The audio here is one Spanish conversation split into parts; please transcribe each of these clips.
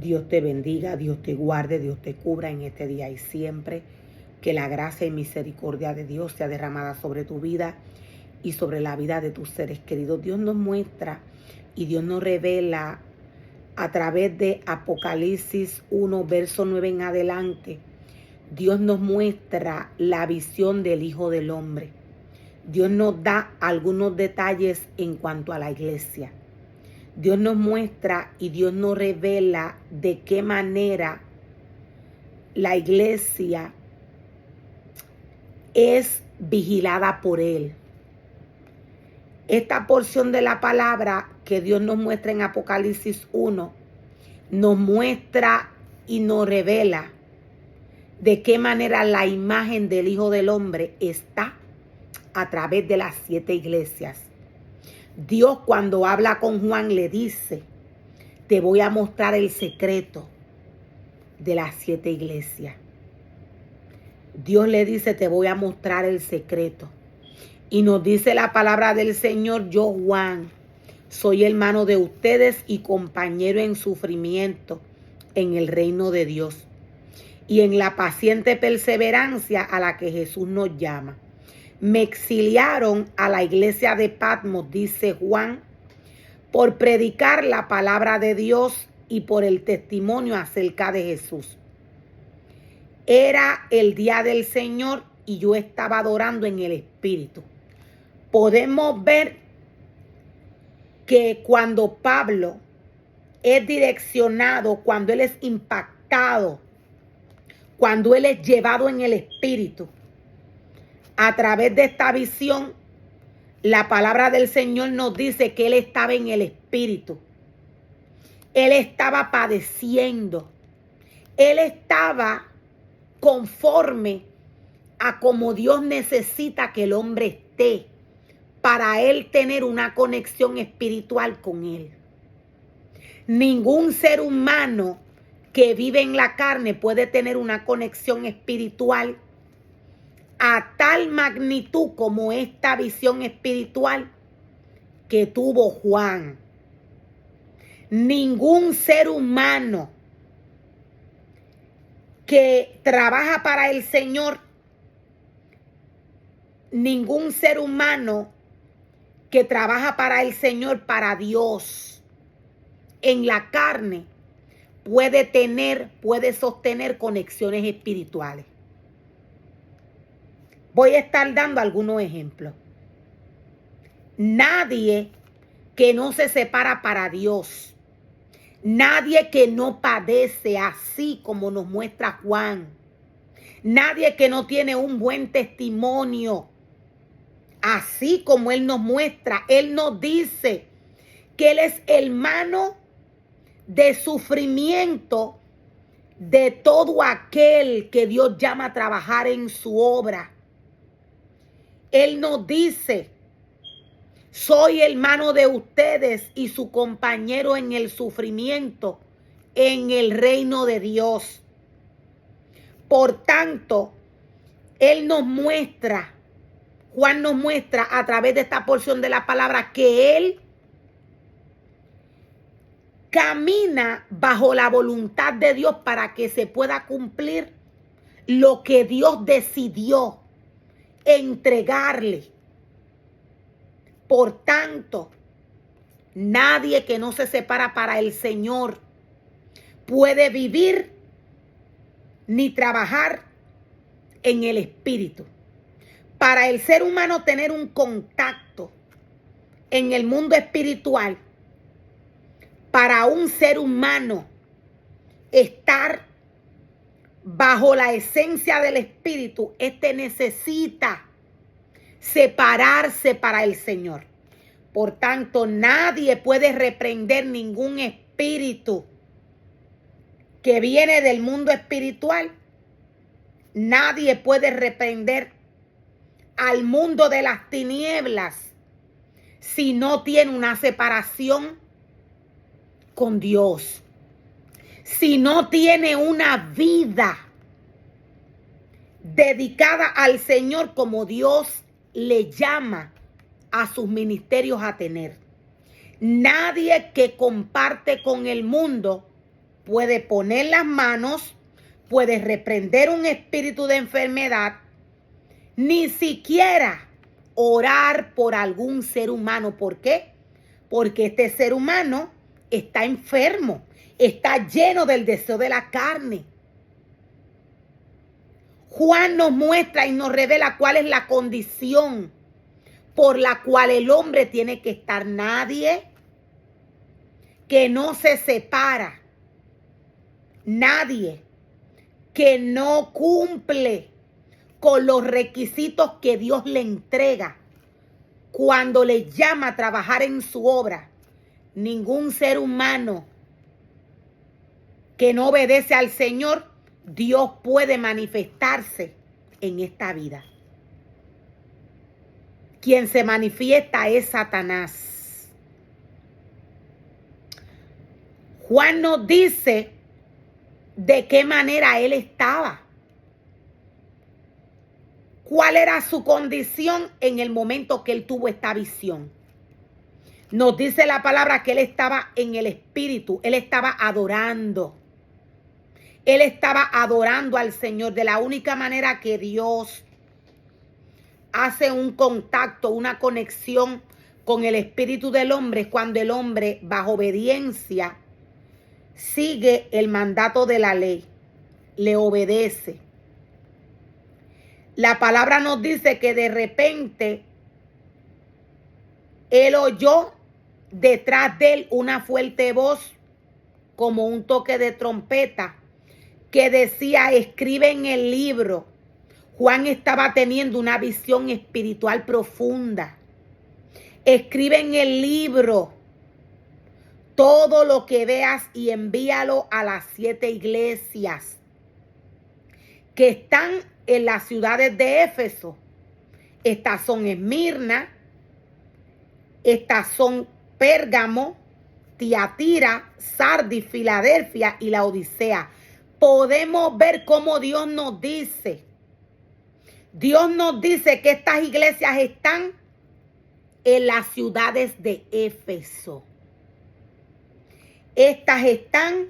Dios te bendiga, Dios te guarde, Dios te cubra en este día y siempre. Que la gracia y misericordia de Dios sea derramada sobre tu vida y sobre la vida de tus seres queridos. Dios nos muestra y Dios nos revela a través de Apocalipsis 1, verso 9 en adelante. Dios nos muestra la visión del Hijo del Hombre. Dios nos da algunos detalles en cuanto a la iglesia. Dios nos muestra y Dios nos revela de qué manera la iglesia es vigilada por Él. Esta porción de la palabra que Dios nos muestra en Apocalipsis 1 nos muestra y nos revela de qué manera la imagen del Hijo del Hombre está a través de las 7 iglesias. Dios, cuando habla con Juan, le dice: te voy a mostrar el secreto de las 7 iglesias. Dios le dice: te voy a mostrar el secreto. Y nos dice la palabra del Señor: yo, Juan, soy hermano de ustedes y compañero en sufrimiento en el reino de Dios y en la paciente perseverancia a la que Jesús nos llama. Me exiliaron a la iglesia de Patmos, dice Juan, por predicar la palabra de Dios y por el testimonio acerca de Jesús. Era el día del Señor y yo estaba adorando en el Espíritu. Podemos ver que cuando Pablo es direccionado, cuando él es impactado, cuando él es llevado en el Espíritu, a través de esta visión, la palabra del Señor nos dice que él estaba en el Espíritu. Él estaba padeciendo. Él estaba conforme a como Dios necesita que el hombre esté para él tener una conexión espiritual con él. Ningún ser humano que vive en la carne puede tener una conexión espiritual a tal magnitud como esta visión espiritual que tuvo Juan. Ningún ser humano que trabaja para el Señor, ningún ser humano que trabaja para el Señor, para Dios, en la carne, puede sostener conexiones espirituales. Voy a estar dando algunos ejemplos. Nadie que no se separa para Dios, nadie que no padece así como nos muestra Juan, nadie que no tiene un buen testimonio, así como él nos muestra. Él nos dice que él es hermano de sufrimiento de todo aquel que Dios llama a trabajar en su obra. Él nos dice: soy hermano de ustedes y su compañero en el sufrimiento en el reino de Dios. Por tanto, él nos muestra, Juan nos muestra a través de esta porción de la palabra que él camina bajo la voluntad de Dios para que se pueda cumplir lo que Dios decidió entregarle. Por tanto, nadie que no se separa para el Señor puede vivir ni trabajar en el Espíritu. Para el ser humano tener un contacto en el mundo espiritual, para un ser humano estar bajo la esencia del Espíritu, necesita separarse para el Señor. Por tanto, nadie puede reprender ningún espíritu que viene del mundo espiritual. Nadie puede reprender al mundo de las tinieblas si no tiene una separación con Dios, si no tiene una vida dedicada al Señor como Dios le llama a sus ministerios a tener. Nadie que comparte con el mundo puede poner las manos, puede reprender un espíritu de enfermedad, ni siquiera orar por algún ser humano. ¿Por qué? Porque este ser humano está enfermo, está lleno del deseo de la carne. Juan nos muestra y nos revela cuál es la condición por la cual el hombre tiene que estar. Nadie que no se separa, nadie que no cumple con los requisitos que Dios le entrega cuando le llama a trabajar en su obra. Ningún ser humano que no obedece al Señor, Dios puede manifestarse en esta vida. Quien se manifiesta es Satanás. Juan nos dice de qué manera él estaba. ¿Cuál era su condición en el momento que él tuvo esta visión? Nos dice la palabra que él estaba en el espíritu, él estaba adorando. Él estaba adorando al Señor de la única manera que Dios hace un contacto, una conexión con el espíritu del hombre, es cuando el hombre, bajo obediencia, sigue el mandato de la ley, le obedece. La palabra nos dice que de repente él oyó detrás de él una fuerte voz, como un toque de trompeta, que decía: escribe en el libro. Juan estaba teniendo una visión espiritual profunda. Escribe en el libro todo lo que veas y envíalo a las 7 iglesias que están en las ciudades de Éfeso. Estas son Esmirna, estas son Pérgamo, Tiatira, Sardis, Filadelfia y la Odisea. Podemos ver cómo Dios nos dice que estas iglesias están en las ciudades de Éfeso. Estas están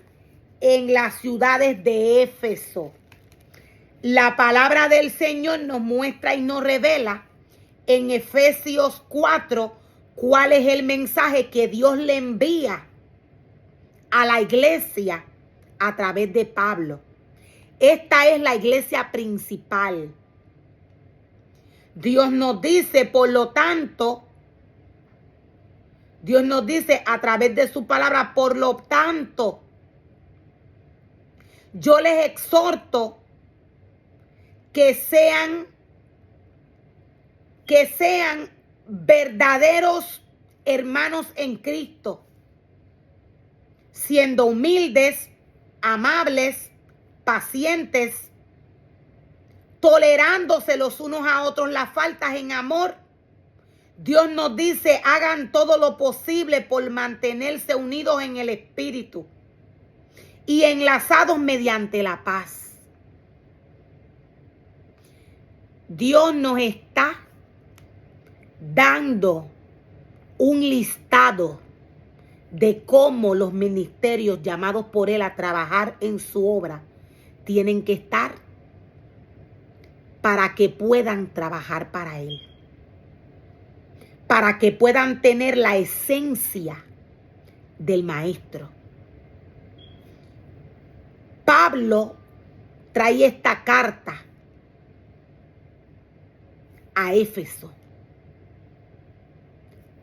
en las ciudades de Éfeso. La palabra del Señor nos muestra y nos revela en Efesios 4 cuál es el mensaje que Dios le envía a la iglesia a través de Pablo. Esta es la iglesia principal. Dios nos dice, por lo tanto, Dios nos dice a través de su palabra, por lo tanto, yo les exhorto que sean verdaderos hermanos en Cristo, siendo humildes, amables, pacientes, tolerándose los unos a otros las faltas en amor. Dios nos dice, hagan todo lo posible por mantenerse unidos en el espíritu y enlazados mediante la paz. Dios nos está dando un listado de cómo los ministerios llamados por Él a trabajar en su obra tienen que estar para que puedan trabajar para Él, para que puedan tener la esencia del Maestro. Pablo trae esta carta a Éfeso.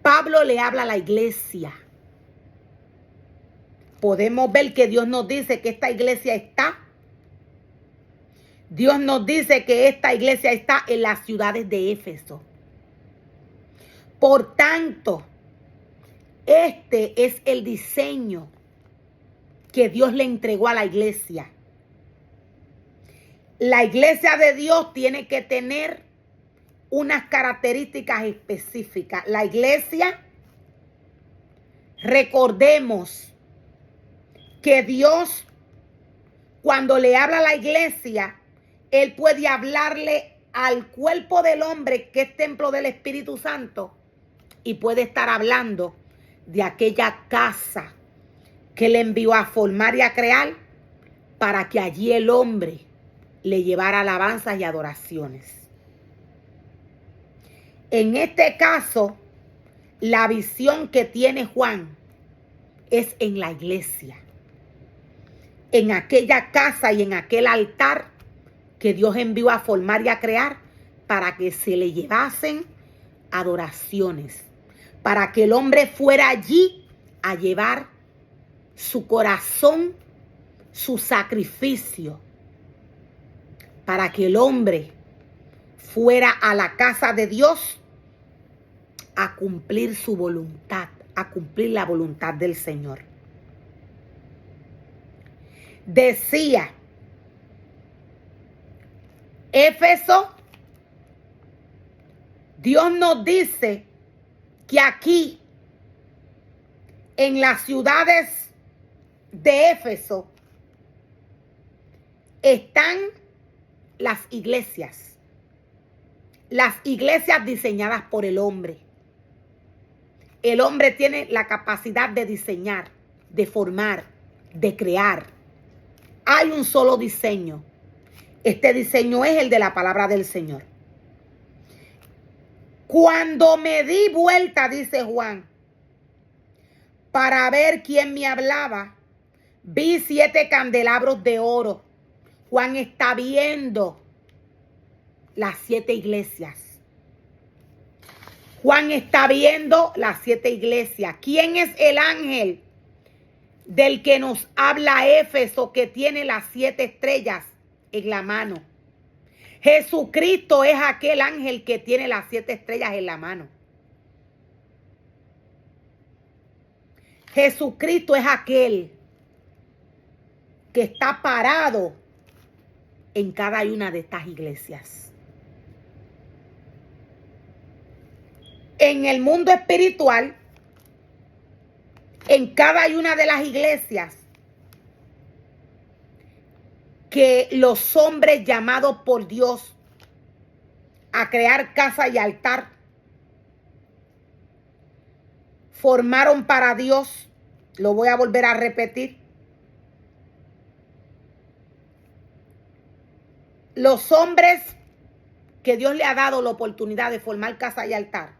Pablo le habla a la iglesia. Podemos ver que Dios nos dice que esta iglesia está. Dios nos dice que esta iglesia está en las ciudades de Éfeso. Por tanto, este es el diseño que Dios le entregó a la iglesia. La iglesia de Dios tiene que tener unas características específicas. La iglesia, recordemos que Dios, cuando le habla a la iglesia, Él puede hablarle al cuerpo del hombre, que es templo del Espíritu Santo, y puede estar hablando de aquella casa que le envió a formar y a crear para que allí el hombre le llevara alabanzas y adoraciones. En este caso, la visión que tiene Juan es en la iglesia, en aquella casa y en aquel altar que Dios envió a formar y a crear para que se le llevasen adoraciones, para que el hombre fuera allí a llevar su corazón, su sacrificio, para que el hombre fuera a la casa de Dios a cumplir su voluntad, a cumplir la voluntad del Señor. Decía Éfeso, Dios nos dice que aquí, en las ciudades de Éfeso, están las iglesias diseñadas por el hombre. El hombre tiene la capacidad de diseñar, de formar, de crear. Hay un solo diseño. Este diseño es el de la palabra del Señor. Cuando me di vuelta, dice Juan, para ver quién me hablaba, vi 7 candelabros de oro. Juan está viendo las 7 iglesias. Juan está viendo las 7 iglesias. ¿Quién es el ángel del que nos habla Éfeso, que tiene las 7 estrellas en la mano? Jesucristo es aquel ángel que tiene las 7 estrellas en la mano. Jesucristo es aquel que está parado en cada una de estas iglesias. En el mundo espiritual, en cada una de las iglesias que los hombres llamados por Dios a crear casa y altar formaron para Dios, lo voy a volver a repetir. Los hombres que Dios le ha dado la oportunidad de formar casa y altar,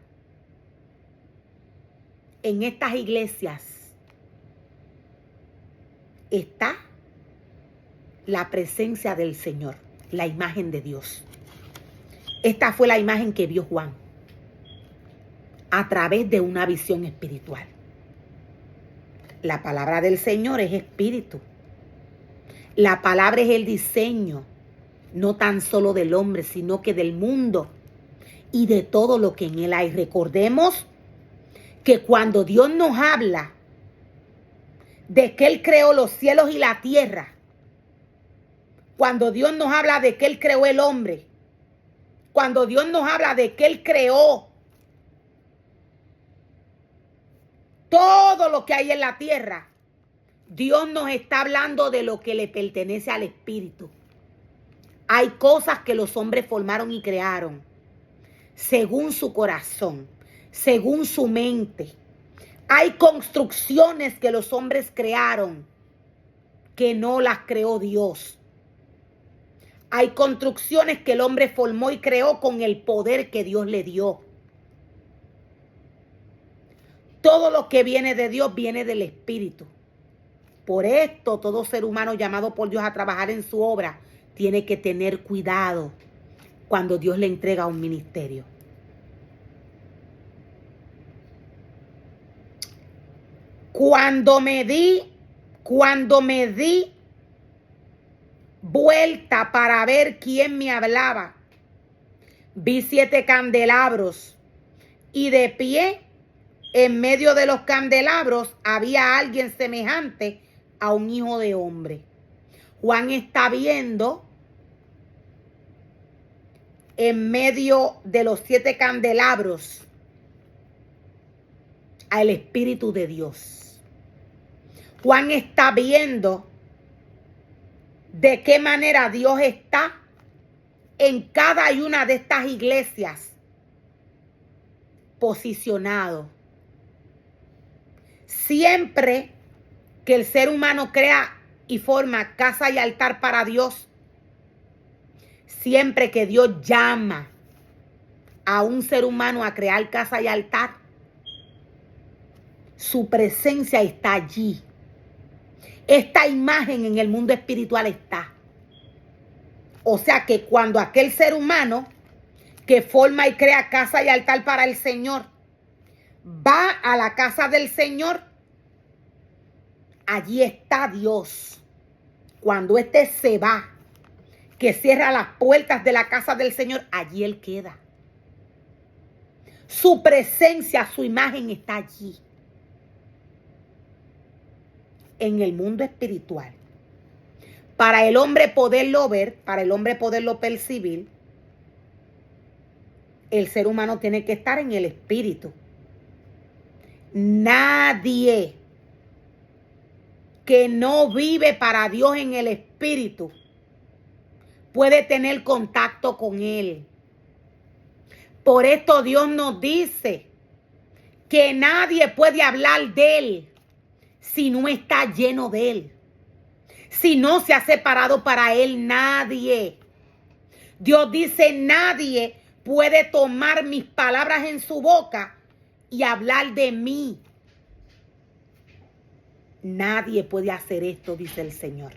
en estas iglesias está la presencia del Señor, la imagen de Dios. Esta fue la imagen que vio Juan a través de una visión espiritual. La palabra del Señor es espíritu. La palabra es el diseño, no tan solo del hombre, sino que del mundo y de todo lo que en él hay. Recordemos que cuando Dios nos habla de que Él creó los cielos y la tierra, cuando Dios nos habla de que Él creó el hombre, cuando Dios nos habla de que Él creó todo lo que hay en la tierra, Dios nos está hablando de lo que le pertenece al Espíritu. Hay cosas que los hombres formaron y crearon según su corazón, según su mente. Hay construcciones que los hombres crearon que no las creó Dios. Hay construcciones que el hombre formó y creó con el poder que Dios le dio. Todo lo que viene de Dios viene del Espíritu. Por esto, todo ser humano llamado por Dios a trabajar en su obra tiene que tener cuidado cuando Dios le entrega un ministerio. Cuando me di vuelta para ver quién me hablaba, vi 7 candelabros y de pie en medio de los candelabros había alguien semejante a un hijo de hombre. Juan está viendo en medio de los 7 candelabros al Espíritu de Dios. Juan está viendo de qué manera Dios está en cada una de estas iglesias posicionado. Siempre que el ser humano crea y forma casa y altar para Dios, siempre que Dios llama a un ser humano a crear casa y altar, su presencia está allí. Esta imagen en el mundo espiritual está. O sea que cuando aquel ser humano que forma y crea casa y altar para el Señor va a la casa del Señor, allí está Dios. Cuando éste se va, que cierra las puertas de la casa del Señor, allí Él queda. Su presencia, su imagen está allí. En el mundo espiritual. Para el hombre poderlo ver, para el hombre poderlo percibir, el ser humano tiene que estar en el espíritu. Nadie que no vive para Dios en el espíritu puede tener contacto con Él. Por esto Dios nos dice que nadie puede hablar de Él si no está lleno de Él. Si no se ha separado para Él, nadie. Dios dice, nadie puede tomar mis palabras en su boca y hablar de mí. Nadie puede hacer esto, dice el Señor.